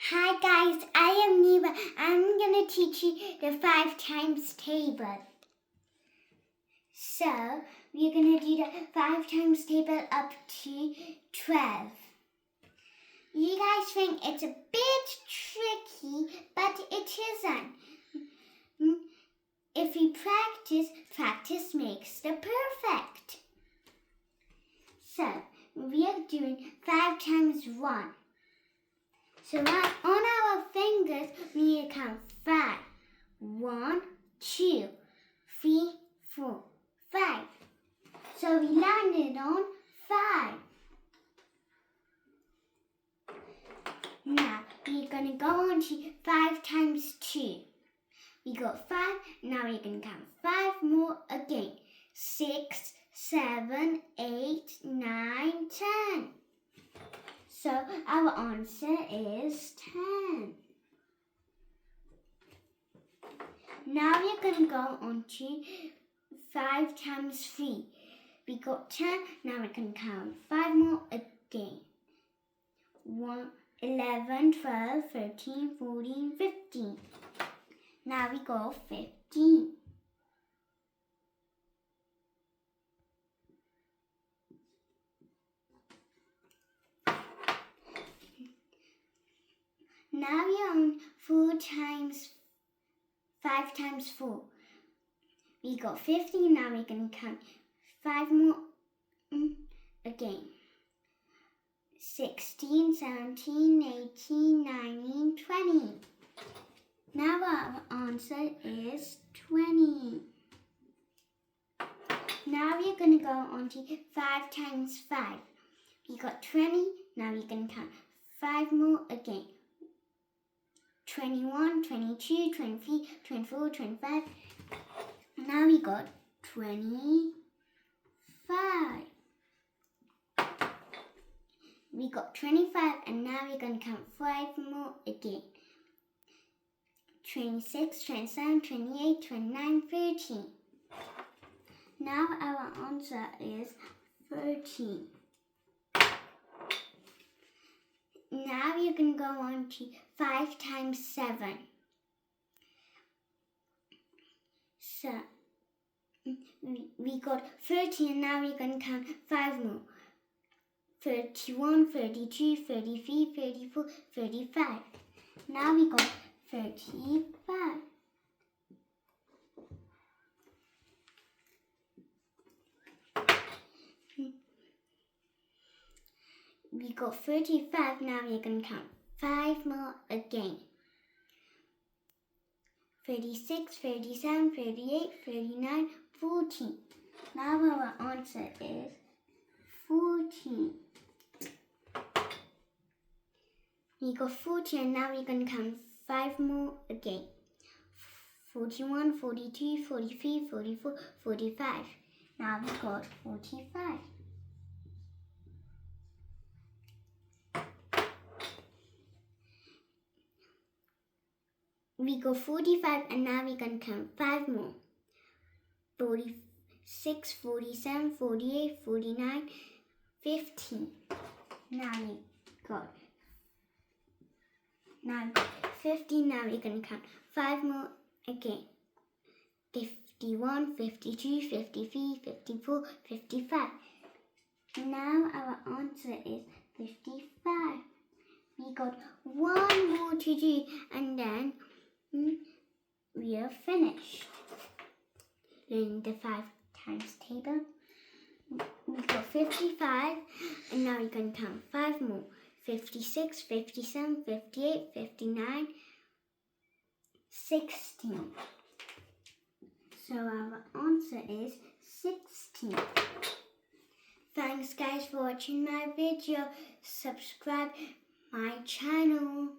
Hi guys, I am Niva. I'm going to teach you the 5 times table. So, we're going to do the 5 times table up to 12. You guys think it's a bit tricky, but it isn't. If you practice makes the perfect. So, we are doing 5 times 1. So on our fingers, we need to count 5. 1, 2, 3, 4, 5. So we landed on 5. Now we're going to go on to 5 times 2. We got 5. Now we can count 5 more again. 6, 7, 8, 9, 10. So our answer is 10. Now we're going to go on to 5 times 3. We got 10. Now we can count 5 more again. 1, 11, 12, 13, 14, 15. Now we got 15. Now we're on 5 times 4. We got 15. Now we can count 5 more again. 16, 17, 18, 19, 20. Now our answer is 20. Now we're going to go on to 5 times 5. We got 20. Now we can count 5 more again. 21, 22, 23, 24, 25. Now we got 25. We got 25 and now we're going to count 5 more again. 26, 27, 28, 29, 30. Now our answer is 30. Now we're going to go on to 5 times 7. So, we got 30 and now we're going to count 5 more. 31, 32, 33, 34, 35. Now we got 35. We got 35, now we're going to count 5 more again. 36, 37, 38, 39, 40. Now our answer is 40. We got 40 and now we're going to count 5 more again. 41, 42, 43, 44, 45. Now we got 45. We got 45 and now we're going to count 5 more. 46, 47, 48, 49, 50. Now we got 50. Now we're going to count 5 more again. 51, 52, 53, 54, 55. Now our answer is 55. We got 1 more to do and then we are finished learning the 5 times table. We got 55 and now we're going to count 5 more. 56, 57, 58, 59, 16. So our answer is 16. Thanks guys for watching my video. Subscribe my channel.